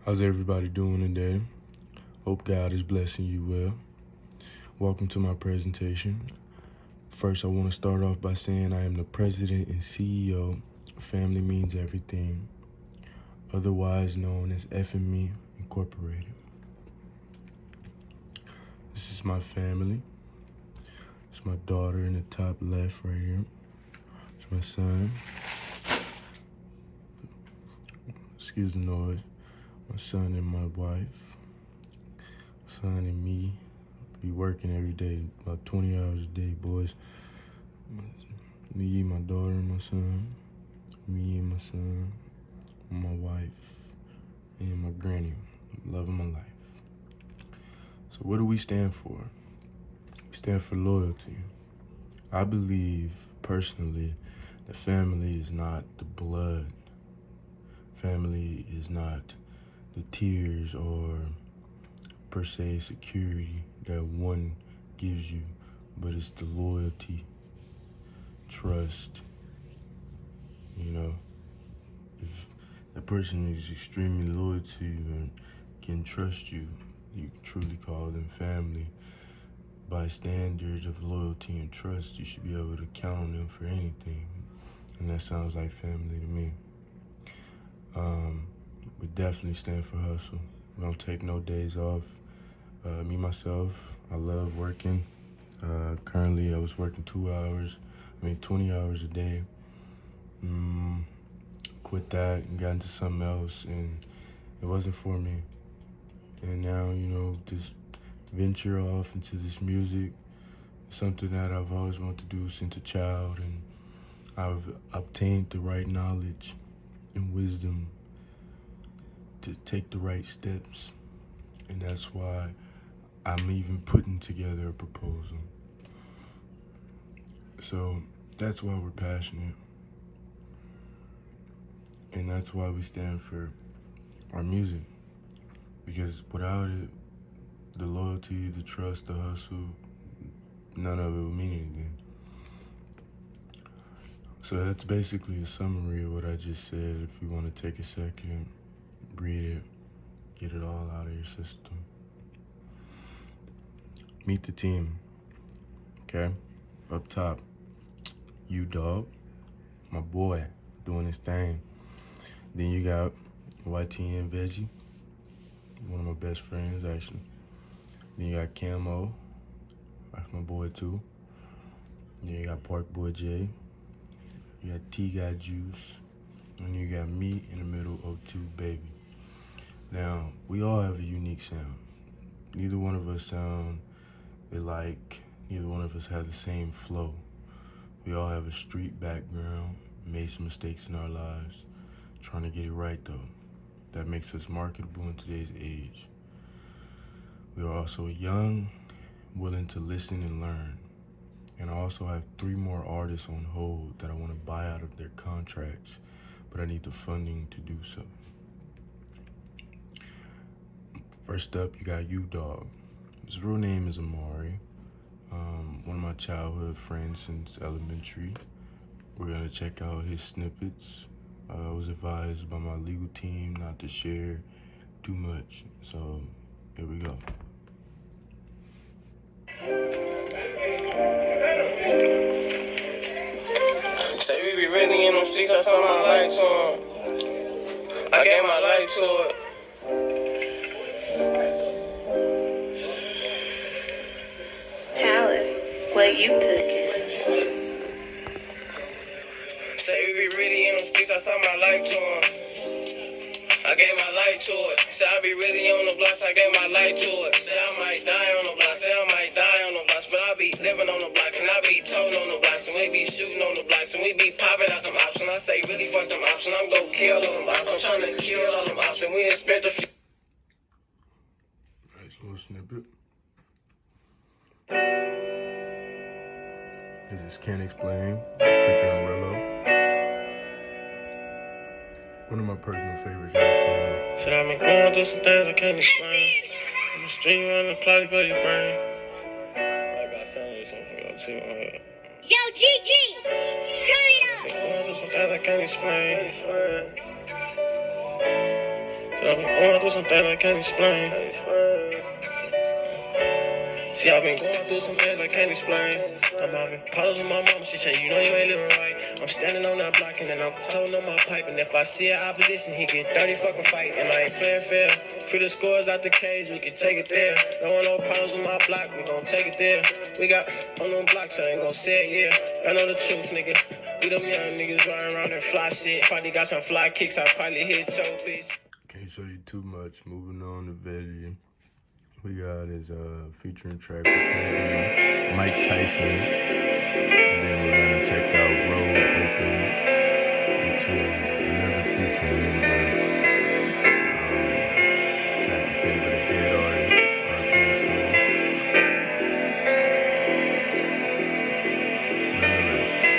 How's everybody doing today? Hope God is blessing you well. Welcome to my presentation. First, I want to start off by saying I am the president and CEO of Family Means Everything, otherwise known as FME Incorporated. This is my family. It's my daughter in the top left right here. It's my son. Excuse the noise. My son and my wife. Son and me. Be working every day, about 20 hours a day, boys. Me, my daughter, and my son. Me and my son. My wife. And my granny. Love of my life. So what do we stand for? We stand for loyalty. I believe, personally, that family is not the blood. Family is not the tears or per se security that one gives you, but it's the loyalty, trust. You know, if that person is extremely loyal to you and can trust you, you can truly call them family. By standards of loyalty and trust, you should be able to count on them for anything, and that sounds like family to me. We definitely stand for hustle. We don't take no days off. Me, myself, I love working. Currently, I was working 20 hours a day. Quit that and got into something else, and it wasn't for me. And now, just venture off into this music, something that I've always wanted to do since a child, and I've obtained the right knowledge and wisdom to take the right steps, and that's why I'm even putting together a proposal. So that's why we're passionate, and that's why we stand for our music, because without it, the loyalty, the trust, the hustle, none of it would mean anything. So that's basically a summary of what I just said. If you want to take a second, read it, get it all out of your system. Meet the team, okay? Up top, U-Dog, my boy, doing his thing. Then you got YTN Veggie, one of my best friends, actually. Then you got Camo, that's my boy too. Then you got Park Boy J. You got T-Guy Juice. And you got me in the middle of two baby. Now, we all have a unique sound. Neither one of us sound alike. Neither one of us have the same flow. We all have a street background, made some mistakes in our lives, trying to get it right though. That makes us marketable in today's age. We are also young, willing to listen and learn. And I also have 3 more artists on hold that I want to buy out of their contracts, but I need the funding to do so. First up, you got U-Dog. His real name is Amari. One of my childhood friends since elementary. We're gonna check out his snippets. I was advised by my legal team not to share too much, so here we go. Say we be really in them streets, I saw my life to him. I gave my life to it. Palace, what you cooking? Say we be really in them streets, I saw my life to him. I gave my life to it. Say I be really on the blocks, I gave my life to it. Say I might die on the blocks, say I might die on the blocks, but I be living on the blocks, and I be toting on the blocks, and we be shooting on the blocks, and we be popping out them ops, and I say really fuck them ops, and I'm gon' kill all them ops. I'm tryna kill all them ops, and we done spent a few. Nice little snippet. This is Can't Explain, featuring Rello. One of my personal favorites. Should I make more do some things I can't explain? I'm a stream on the cloud, blow your brain. I got something on here. Yo, GG, turn it up. Do some things I can't explain. So See, I've been going through some things I can't explain. See, I've been going through some things I can't explain. I'm having problems with my mom, she said, you know you ain't living right. I'm standing on that block and then I'm toting on my pipe. And if I see an opposition, he get 30 fucking fight. And I ain't playing fair. Free the scores out the cage, we can take it there. Don't want no problems with my block, we gon' take it there. We got on them blocks, I ain't gon' say it, yeah. I know the truth, nigga. We them young niggas riding around and fly shit. Probably got some fly kicks, I probably hit your bitch. Can't show you too much. Moving on to video. We got his featuring track with Mike Tyson. And then we're gonna check out Road Open, which is another featuring sad to say, but a dead artist.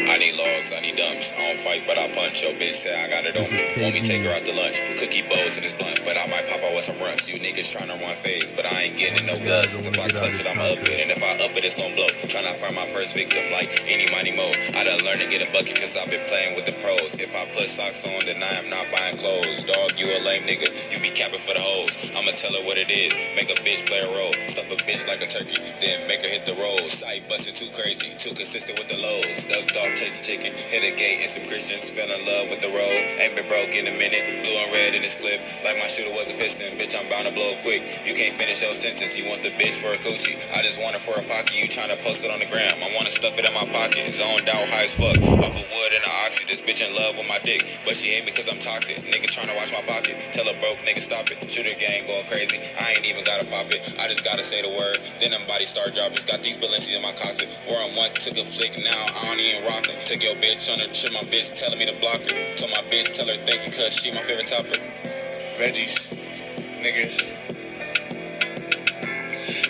I need logs, I need dumps. I don't fight, but I punch. Your bitch say I got it on me. Want me take her out to lunch. Cookie bowls in his blunt, but I might pop out with some runs. You niggas tryna run phase, but I ain't getting no gloves. If I clutch it, I'ma up it. And if I up it, it's gon' blow. Tryna find my first victim like any mighty mo. I done learned to get a bucket cause I've been playing with the pros. If I put socks on, then I am not buying clothes. Dog, you a lame nigga. You be capping for the hoes. I'ma tell her what it is. Make a bitch play a role. Stuff a bitch like a turkey. Then make her hit the road. Sight bustin' too crazy. Too consistent with the lows. Ducked off, chasing chicken. Hit a gate and some Christians. Fell in love with the road. Ain't been broke in a minute. Blue and red in this clip. Like my shooter was a piston. Bitch, I'm bound to blow quick. You can't finish your sentence. You want the bitch for a coochie. I just want her for a pocket. You tryna post it on the gram. I wanna stuff it in my pocket. Zoned out high as fuck. Off of wood and the oxy. This bitch in love with my dick. But she hate me cause I'm toxic. Nigga tryna watch my pocket. Tell her broke nigga stop it. Shooter gang going crazy. I ain't even gotta pop it. I just gotta say the word. Then them bodies start dropping. Got these Balenciagas in my closet. Wore them once, took a flick. Now I don't even rock them. Took your bitch on the trip. My bitch telling me to block her. Told my bitch tell her thank you cause she my favorite topper. Veggies. Niggas.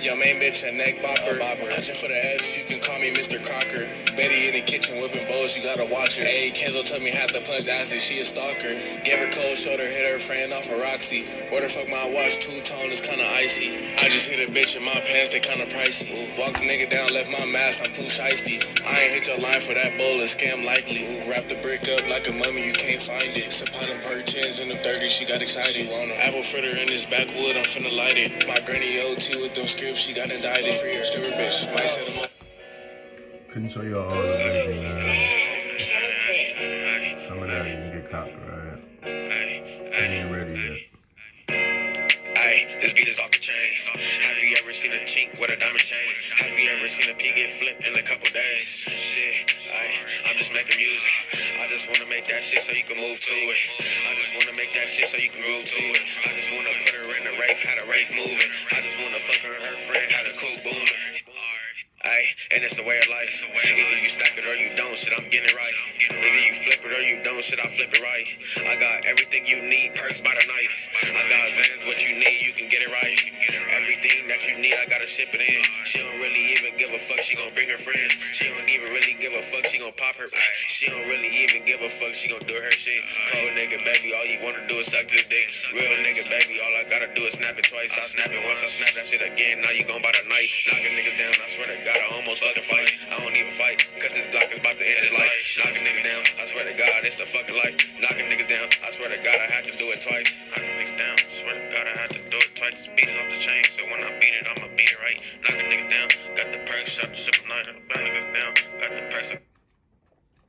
Your main bitch a neck bopper. Punching for the S, you can call me Mr. Crocker. Betty in the kitchen whipping bowls, you gotta watch her. Ayy, Kenzo told me had to punch acid, she a stalker. Gave her cold shoulder, hit her friend off a Roxy. Order fuck my watch, two-tone is kinda icy. I just hit a bitch in my pants, they kinda pricey. Walked the nigga down, left my mask, I'm too shiesty. I ain't hit your line for that bowl, a scam likely. Wrap the brick up like a mummy, you can't find it. Supply them perk chins in the 30s, she got excited. She want an apple fritter in this backwood, I'm finna light it. My granny OT with them scripts, she got indicted. Free her stupid bitch, might set him up. Couldn't show y'all all the vision, Some of that you can get copyright. I ain't ready yet. This beat is off the chain. Have you ever seen a chink with a diamond chain? Have you ever seen a pig get flipped in a couple days? Shit, I'm just making music. I just wanna make that shit so you can move to it. I just wanna make that shit so you can groove to it. I just wanna put her in the rave, had a rave moving. I just wanna fuck her and her friend, had a cool booming. And it's the way of life. Either you stack it or you don't, shit, I'm getting it right. Either you flip it or you don't, shit, I flip it right. I got everything you need, perks by the knife. I got Zans, what you need, you can get it right. Everything that you need, I gotta ship it in. She don't really even give a fuck, she gon' bring her friends. She don't even really give a fuck, she gon' pop her. She don't really even give a fuck, she gon' do her shit. Cold nigga, baby, all you wanna do is suck this dick. Real nigga, baby, all I gotta do is snap it twice. I snap it once, I snap that shit again. Now you gon' buy the knife. Knocking niggas down, I swear to God, I almost fucking fight. I don't even fight, cause this Glock is about to end his life. Knocking niggas down, I swear to God, it's a fucking life. Knocking niggas down, I swear to God, I had to do it twice. Knocking niggas down, I swear to God, I had to do it twice. This beat is off the chain, so when I beat it, I'ma beat it right. Knocking niggas down, got the perks, shot the ship at night. Got niggas down, got the perks.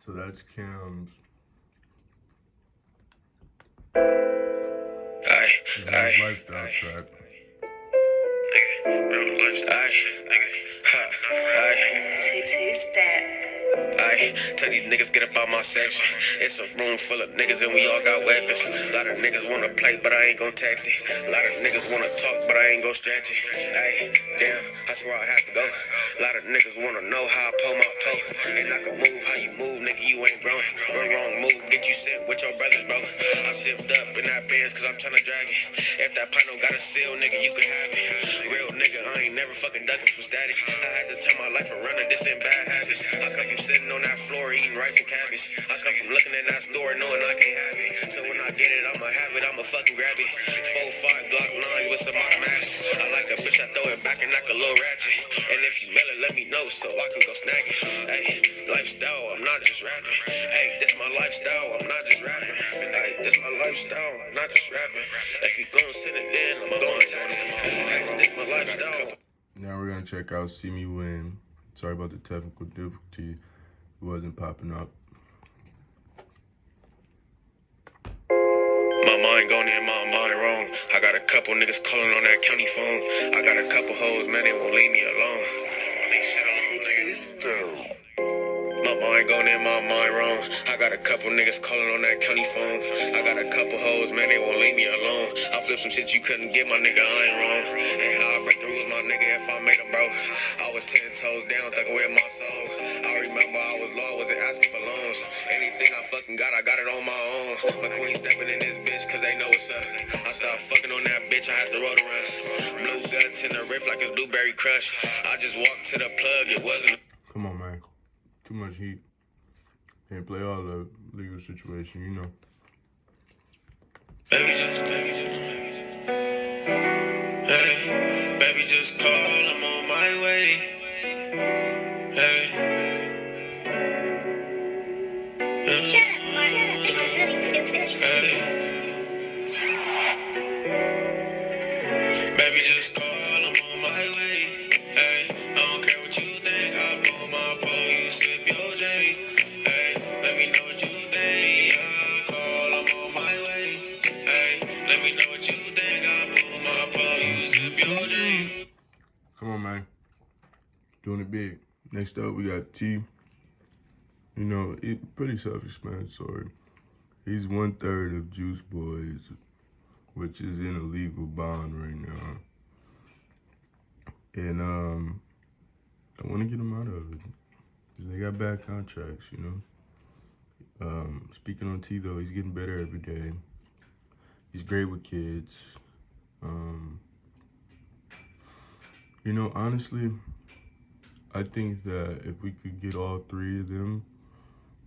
So that's Kim's. Lifestyle track. Real lifestyle, Two steps. Tell these niggas get up out my section. It's a room full of niggas and we all got weapons. A lot of niggas wanna play, but I ain't gon' text it. A lot of niggas wanna talk, but I ain't gon' stretch it. Damn, I swear I had to go. A lot of niggas wanna know how I pull my toe. And I can move how you move, nigga, you ain't growing. One wrong move, get you sent with your brothers, bro. I shift up in that Benz cause I'm tryna drag it. If that pint don't got a seal, nigga, you can have it. Real nigga, I ain't never fucking ducking from static. I had to turn my life around and this ain't bad habits. I come from sitting on that floor eating rice and cabbage. I come from looking in that store knowing I can't have it. So when I get it, I'ma have it, I'ma fucking grab it. 4-5 Glock 9 with some automatics. I like a bitch, I throw it back and knock a little ratchet. And if you mail it, let me know so I can go snag it. Hey, lifestyle, I'm not just rapping. Hey, this my lifestyle, I'm not just rapping. Hey, this my lifestyle, I'm not just rapping. If you gon' send it in, I'm gon' tell it. Hey, this my lifestyle. Now we're gonna check out See Me Win. Sorry about the technical difficulty. It wasn't popping up. My mind gone in, my mind wrong. I got a couple niggas calling on that county phone. I got a couple hoes, man, they won't leave me alone. My mind gone in, my mind wrong. I got a couple niggas calling on that county phone. I got a couple hoes, man, they won't leave me alone. I flip some shit you couldn't get, my nigga, I ain't wrong. And how I break the rules, my nigga, if I make them, bro. I was 10 toes down, thugging with my soul. I remember I was low, wasn't asking for loans. Anything I fucking got, I got it on my own. My queen stepping in this bitch, cause they know what's up. I started fucking on that bitch, I had to roll the rush. Blue guts in the riff like it's Blueberry Crush. I just walked to the plug, it wasn't. Come on, man. Too much heat. Can't play all the legal situation, you know. Baby just call, I'm on my way. Hey. Shut up, Mark. This is really stupid. Baby just call, I'm on my way. Hey, I don't care what you think, I'll blow my pole, you sip your J. Hey, let me know what you think. I call, I'm on my way. Hey, let me know what you think, I'll blow my pole, you sip your J. Come on, man. Doing it big. Next up, we got T. You know, it pretty self-explanatory. He's 1/3 of Juice Boys, which is in a legal bond right now. And I want to get him out of it because they got bad contracts, you know. Speaking on T though, he's getting better every day. He's great with kids. You know, honestly, I think that if we could get all three of them,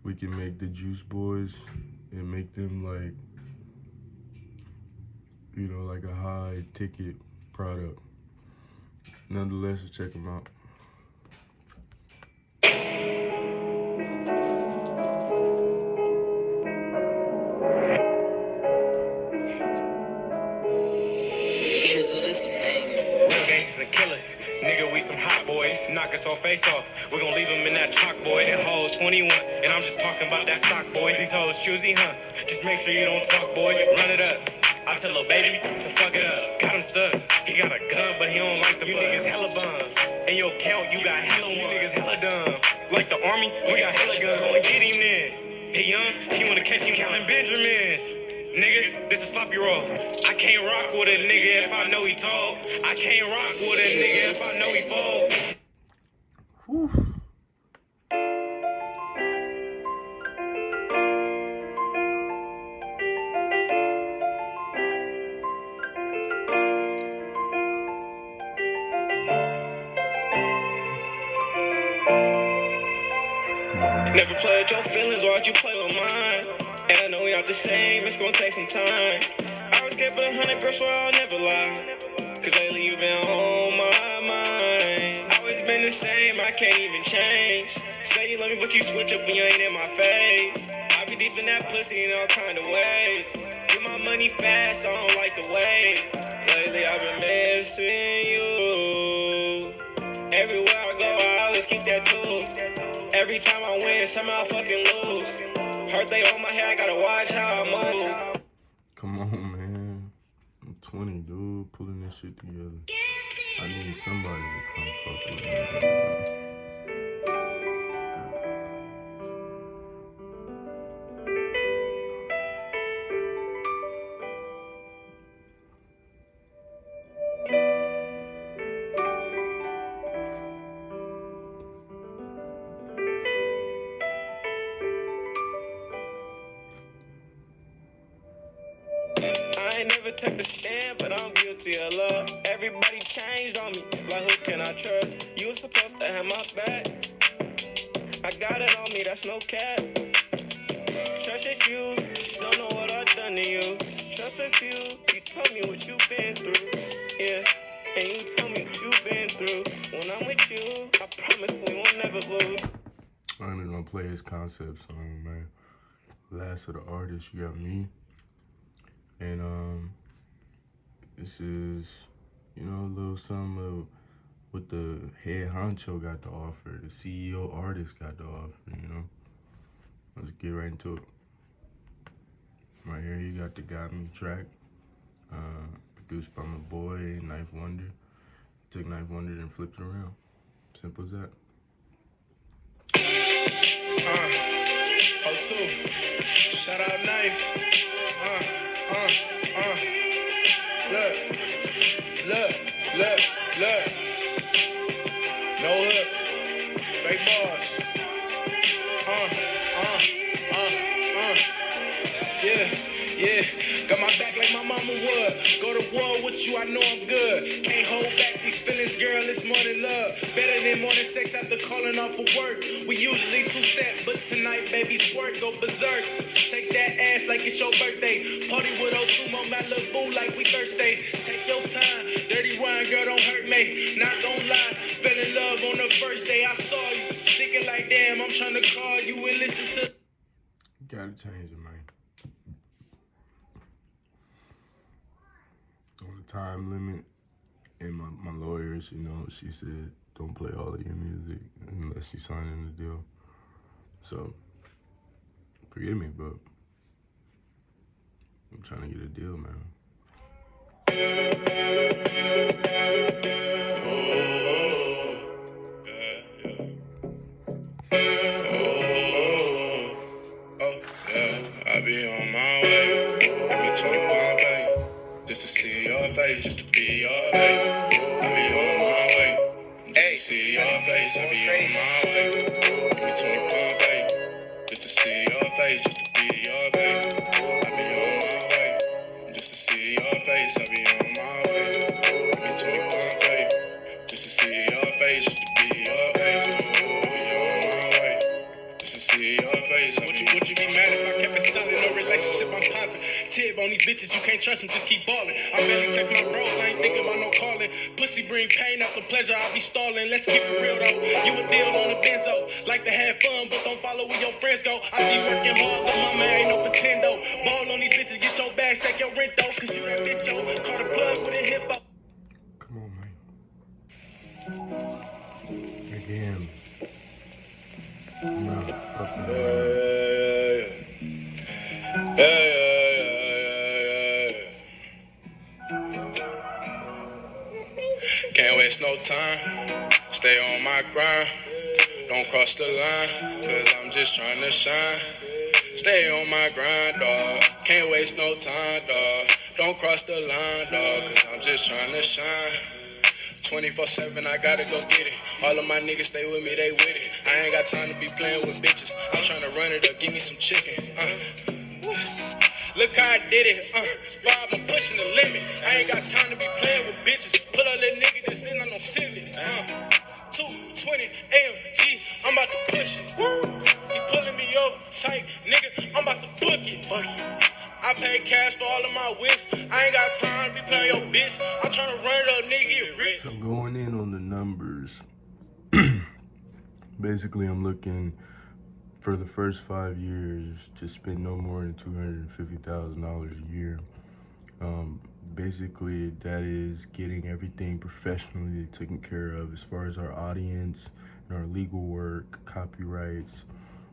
we can make the Juice Boys and make them like, you know, like a high ticket product. Nonetheless, let's check them out. Real gangsters and killers. Nigga, we some hot boys. Knock us all face off. We gon' leave them in that chalk, boy. That whole 21. And I'm just talking about that stock, boy. These hoes choosy, huh? Just make sure you don't talk, boy. Run it up. I tell a baby to fuck it up. Got him stuck. He got a gun, but he don't like the buzz. You niggas hella bums. In your count, you got hella ones. You niggas hella dumb. Like the army, we got hella guns. Gonna get him then. He young, he wanna catch him counting Benjamins. Nigga, this is sloppy roll. I can't rock with a nigga if I know he tall. I can't rock with a nigga if I know he fall. Whew. Never played your feelings, why'd you play with mine? And I know we not the same, it's gonna take some time. I was kept 100, girl, so I'll never lie. Cause lately you been on my mind. Always been the same, I can't even change. Say you love me, but you switch up when you ain't in my face. I be deep in that pussy in all kind of ways. Get my money fast, I don't like the wait. Lately I've been missing you. Everywhere I go, I always keep that tool. Every time I win, somehow I fucking lose. Heart they on my head, I gotta watch how I move. Come on, man. I'm 20, dude. Pulling this shit together. I need somebody to come fuck with me right now. I ain't never took the stand, but I'm guilty of love. Everybody changed on me, like who can I trust? You was supposed to have my back. I got it on me, that's no cap. Trust issues, don't know what I've done to you. Trust a few, you told me what you've been through. Yeah, play his concept song, man. Last of the Artists, you got me. And this is, a little something of what the head honcho got to offer, the CEO artist got to offer. Let's get right into it. Right here, you got the Got Me track, produced by my boy, Knife Wonder. Took Knife Wonder and flipped it around. Simple as that. O2. Shout out Knife. Look. No hook. Fake bars. Yeah. Got my back like my mama would. Go to war with you, I know I'm good. Can't hold back these feelings, girl, it's more than love. Better than more than sex after calling off for work. We usually two-step, but tonight, baby, twerk, go berserk. Shake that ass like it's your birthday. Party with O2, more Malibu like we Thursday. Take your time, dirty wine, girl, don't hurt me. Not gon' lie, fell in love on the first day I saw you. Thinking like, damn, I'm trying to call you and listen to. Gotta change it, man. On the time limit, and my lawyers, she said don't play all of your music unless you sign in the deal. So, forgive me, but I'm trying to get a deal, man. I be on my way. Give me 21, babe. Just to see your face, just to be your babe. I be on my way. Just to see your face, I be on my way. Give me 21, babe. Just to see your face, just to be your babe. I be on my way. Just to see your face, I be on my way. Give me 21, babe. Just to see your face, just to be your babe. I be on my way. Just to see your face. Would you be mad if I kept it solid? No relationship, I'm positive on these bitches. You can't trust them, just keep balling. I barely text my bros, I ain't thinking about no calling. Pussy bring pain after pleasure, I be stalling. Let's keep it real though. You a deal on the benzo. Like to have fun, but don't follow where your friends go. I see you working hard, but mama ain't no pretendo. Ball on these bitches, get your bag, stack your rent though. Cause you that bitch, yo. Call the plug with a hippo. Come on, man. Again. Nah, fuck that. Can't waste no time, stay on my grind. Don't cross the line, cause I'm just trying to shine. Stay on my grind, dawg. Can't waste no time, dawg. Don't cross the line, dawg, cause I'm just trying to shine. 24/7, I gotta go get it. All of my niggas stay with me, they with it. I ain't got time to be playing with bitches. I'm trying to run it up, give me some chicken. Look how I did it. Five, I'm pushing the limit. I ain't got time to be playing with bitches. Pull up that nigga that's in on no civic. 220 AMG, I'm about to push it. He pulling me over, psych, nigga, I'm about to book it. I pay cash for all of my whips. I ain't got time to be playing your bitch. I'm trying to run it up, nigga, get rich. So going in on the numbers, basically I'm looking for the first 5 years to spend no more than $250,000 a year. Basically, that is getting everything professionally taken care of as far as our audience and our legal work, copyrights,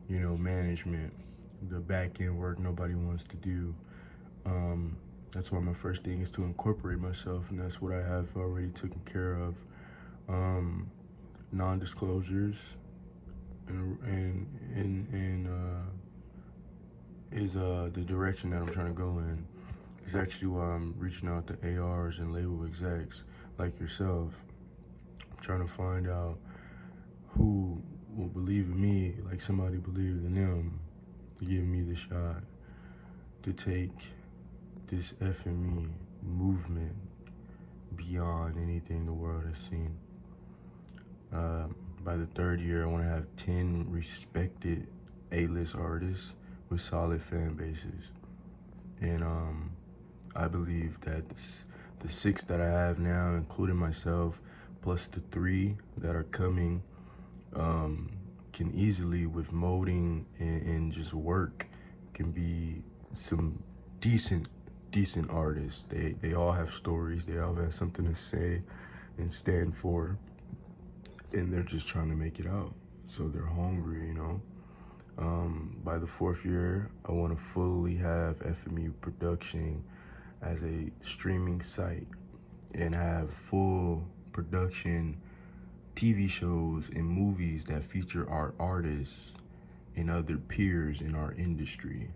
management, the back end work nobody wants to do. That's why my first thing is to incorporate myself, and that's what I have already taken care of. Non-disclosures is the direction that I'm trying to go in. It's actually why I'm reaching out to ARs and label execs like yourself. I'm trying to find out who will believe in me like somebody believed in them to give me the shot to take this FME movement beyond anything the world has seen. By the third year, I want to have 10 respected A-list artists with solid fan bases. And I believe that the 6 that I have now, including myself, plus the 3 that are coming, can easily, with molding and just work, can be some decent artists. They all have stories, they all have something to say and stand for, and they're just trying to make it out. So they're hungry, you know. By the 4th year, I want to fully have FME production as a streaming site and have full production TV shows and movies that feature our artists and other peers in our industry.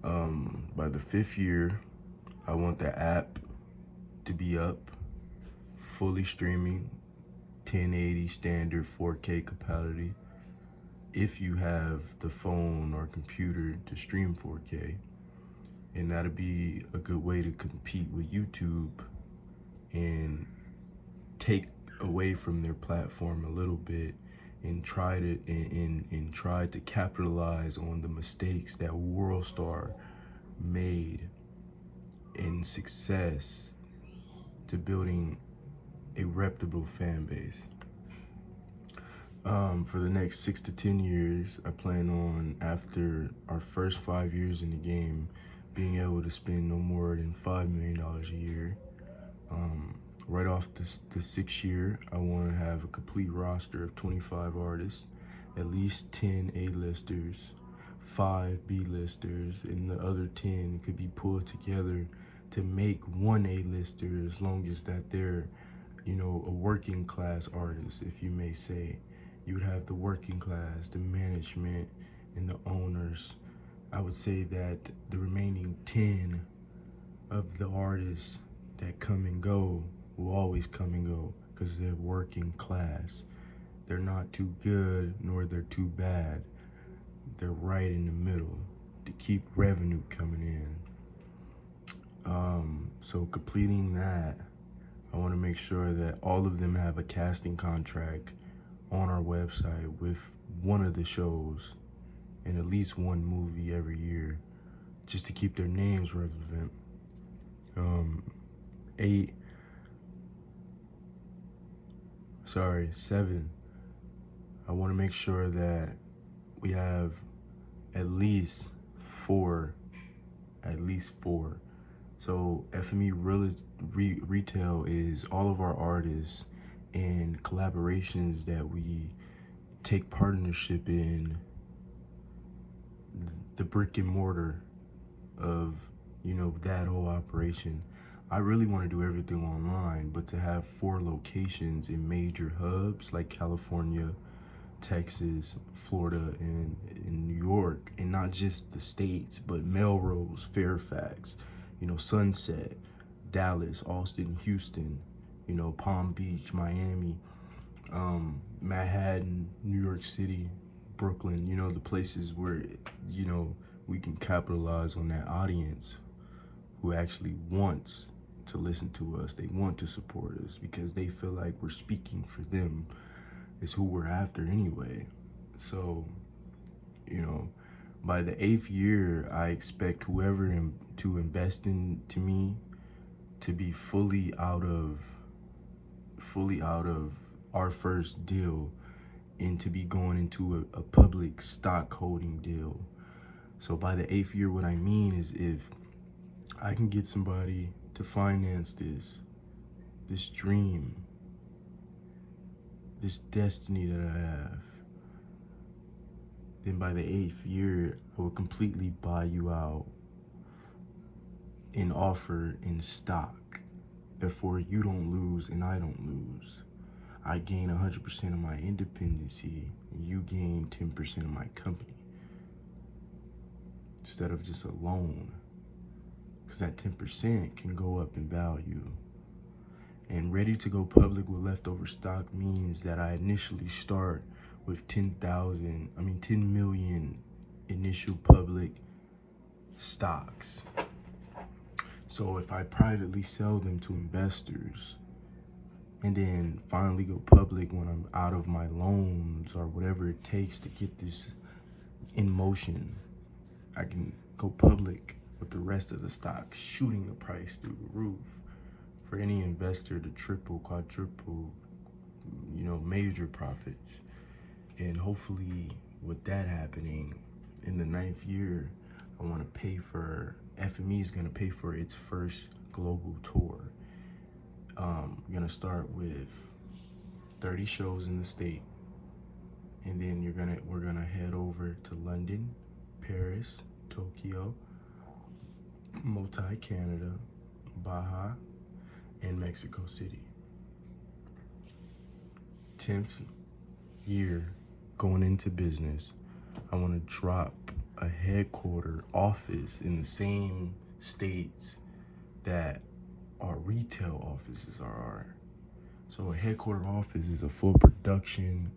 By the 5th year, I want the app to be up, fully streaming, 1080 standard 4K compatibility, if you have the phone or computer to stream 4K. And that'll be a good way to compete with YouTube and take away from their platform a little bit and try to capitalize on the mistakes that WorldStar made in success to building a reputable fan base. For the next 6 to 10 years, I plan on, after our first 5 years in the game, being able to spend no more than $5 million a year. Right off the 6th year, I want to have a complete roster of 25 artists, at least 10 A-listers, 5 B-listers, and the other 10 could be pulled together to make one A-lister, as long as that they're, you know, a working class artist, if you may say. You would have the working class, the management, and the owners. I would say that the remaining 10 of the artists that come and go will always come and go because they're working class. They're not too good nor they're too bad. They're right in the middle to keep revenue coming in. So completing that, I want to make sure that all of them have a casting contract on our website with one of the shows and at least one movie every year, just to keep their names relevant. 7, I want to make sure that we have at least four. So FME Retail is all of our artists and collaborations that we take partnership in, the brick and mortar of, you know, that whole operation. I really want to do everything online, but to have 4 locations in major hubs like California, Texas, Florida, and New York, and not just the states, but Melrose, Fairfax, you know, Sunset, Dallas, Austin, Houston, you know, Palm Beach, Miami, Manhattan, New York City, Brooklyn, you know, the places where, you know, we can capitalize on that audience who actually wants to listen to us. They want to support us because they feel like we're speaking for them. It's who we're after anyway. So, you know, by the 8th year, I expect whoever to invest into me to be fully out of our first deal and to be going into a public stock holding deal. So by the 8th year, what I mean is, if I can get somebody to finance this dream, this destiny that I have, then by the 8th year, I will completely buy you out and offer in stock. Therefore, you don't lose and I don't lose. I gain 100% of my independency and you gain 10% of my company, instead of just a loan, because that 10% can go up in value. And ready to go public with leftover stock means that I initially start with 10 million initial public stocks. So if I privately sell them to investors and then finally go public when I'm out of my loans or whatever it takes to get this in motion, I can go public with the rest of the stock, shooting the price through the roof for any investor to triple, quadruple, you know, major profits. And hopefully with that happening, in the 9th year, I want to pay for, FME is going to pay for its first global tour. We're going to start with 30 shows in the state. And then we're gonna head over to London, Paris, Tokyo, Canada, Baja, and Mexico City. 10th year going into business, I want to drop a headquarter office in the same states that our retail offices are. So a headquarter office is a full production,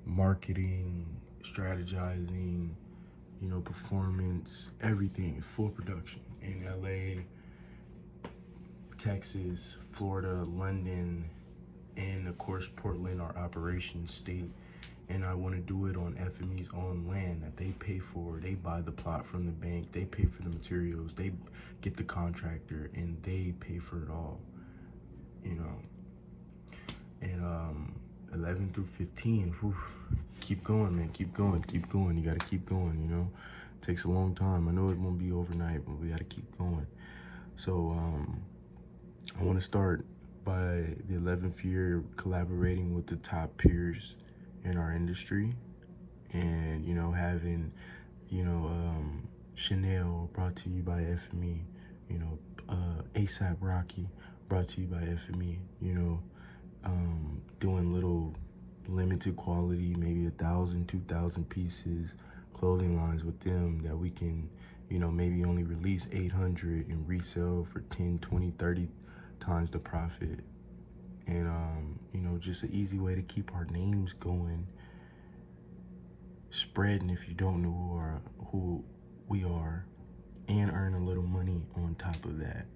marketing, strategizing, performance, everything, full production in LA, Texas, Florida, London, and of course Portland, our operations state. And I want to do it on FME's own land that they pay for. They buy the plot from the bank, they pay for the materials, they get the contractor, and they pay for it all, And 11 through 15, keep going, man, keep going. You gotta keep going, It takes a long time. I know it won't be overnight, but we gotta keep going. So I want to start by the 11th year collaborating with the top peers in our industry, and having Chanel brought to you by FME, ASAP Rocky brought to you by FME, doing little limited quality, maybe 1,000, 2,000 pieces, clothing lines with them that we can, maybe only release 800 and resell for 10, 20, 30 times the profit. And, just an easy way to keep our names going, spreading if you don't know who we are, and earn a little money on top of that.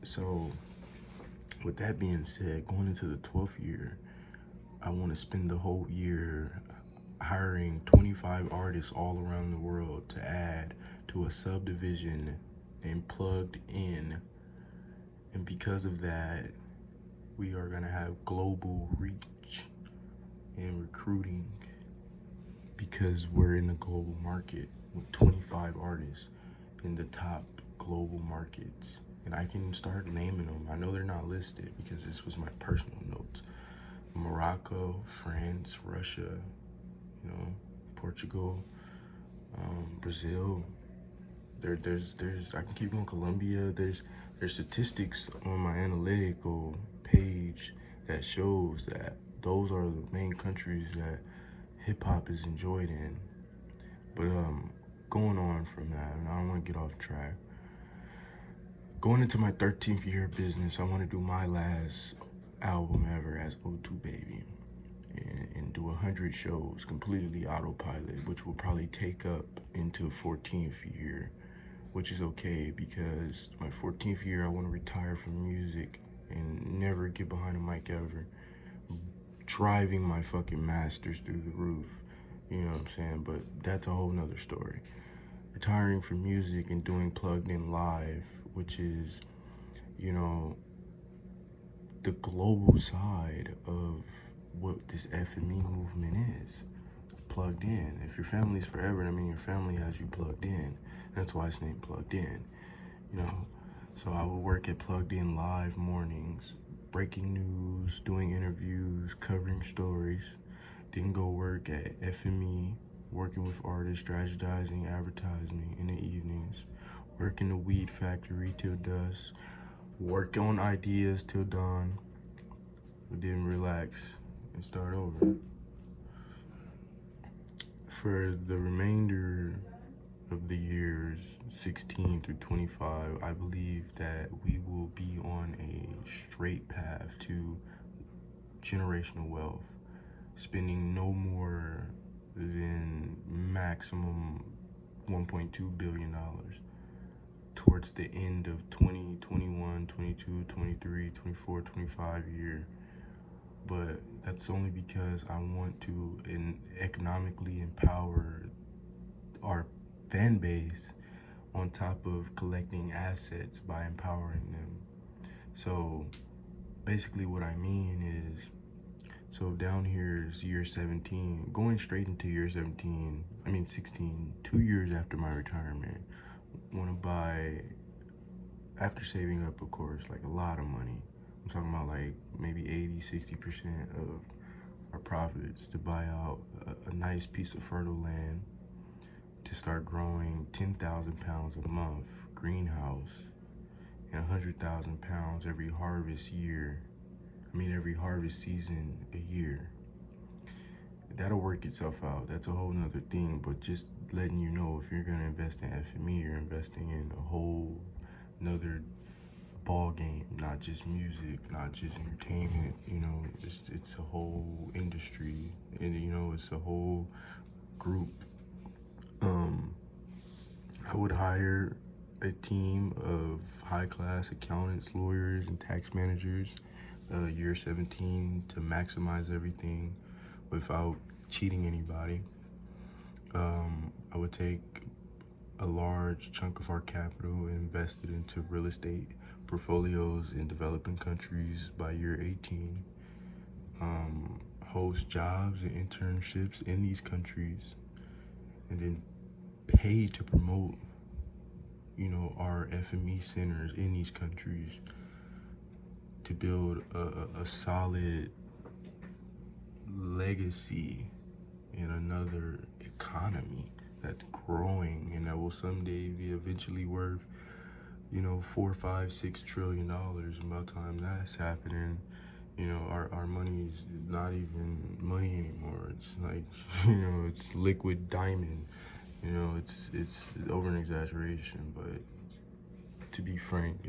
So with that being said, going into the 12th year, I want to spend the whole year hiring 25 artists all around the world to add to a subdivision named Plugged In. And because of that, we are going to have global reach in recruiting, because we're in the global market with 25 artists in the top global markets. And I can start naming them. I know they're not listed because this was my personal notes. Morocco, France, Russia, Portugal, Brazil. There's I can keep going. Colombia. There's statistics on my analytical page that shows that those are the main countries that hip hop is enjoyed in. But going on from that, and I don't want to get off track. Going into my 13th year of business, I want to do my last album ever as O2 Baby, and do 100 shows completely autopilot, which will probably take up into 14th year, which is okay, because my 14th year I want to retire from music and never get behind a mic ever, driving my fucking masters through the roof, you know what I'm saying? But that's a whole nother story. Retiring from music and doing Plugged In Live, which is, the global side of what this FME movement is. Plugged in. If your family's forever, your family has you plugged in. That's why it's named Plugged In, So I would work at Plugged In Live mornings, breaking news, doing interviews, covering stories. Then go work at FME, working with artists, strategizing, advertising in the evenings. Work in the weed factory till dusk. Work on ideas till dawn. But then relax and start over. For the remainder of the years 16 through 25, I believe that we will be on a straight path to generational wealth, spending no more than maximum $1.2 billion towards the end of 2021, 22, 23, 24, 25 year. But that's only because I want to economically empower our fan base on top of collecting assets by empowering them. So basically what I mean is So down here is year 17, going straight into year 17, 16, 2 years after my retirement. Want to buy, after saving up, of course, like a lot of money. I'm talking about like maybe 80-60% of our profits to buy out a nice piece of fertile land to start growing 10,000 pounds a month, greenhouse, and 100,000 pounds every harvest season a year. That'll work itself out. That's a whole nother thing, but just letting you know, if you're gonna invest in FME, you're investing in a whole nother ball game, not just music, not just entertainment. It's a whole industry, and it's a whole group. I would hire a team of high-class accountants, lawyers, and tax managers year 17 to maximize everything without cheating anybody. I would take a large chunk of our capital and invest it into real estate portfolios in developing countries by year 18. Host jobs and internships in these countries, and then pay to promote our FME centers in these countries to build a solid legacy in another economy that's growing and that will someday be eventually worth $4, $5, $6 trillion. And by the time that's happening, our money is not even money anymore. It's like it's liquid diamond. It's over an exaggeration, but to be frank,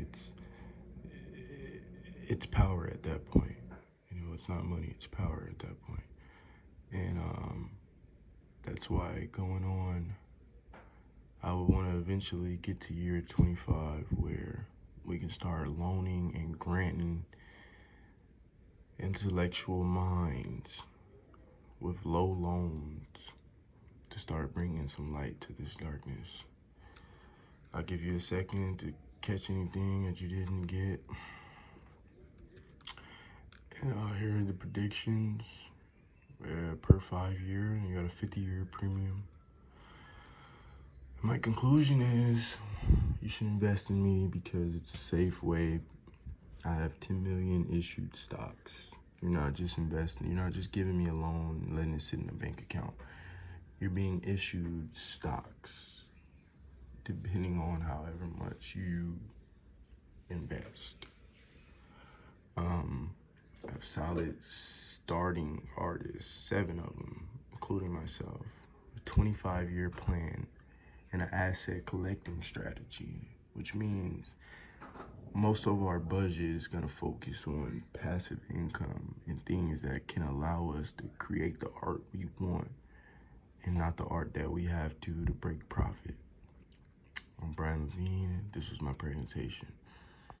it's power at that point. It's not money, it's power at that point. And that's why going on, I would want to eventually get to year 25 where we can start loaning and granting intellectual minds with low loans to start bringing some light to this darkness. I'll give you a second to catch anything that you didn't get. And here are the predictions per 5 year, and you got a 50-year premium. My conclusion is you should invest in me because it's a safe way. I have 10 million issued stocks. You're not just investing, you're not just giving me a loan and letting it sit in a bank account. You're being issued stocks depending on however much you invest. I have solid starting artists, 7 of them, including myself, a 25-year plan, and an asset collecting strategy, which means most of our budget is going to focus on passive income and things that can allow us to create the art we want and not the art that we have to break profit. I'm Brian Levine, and this was my presentation.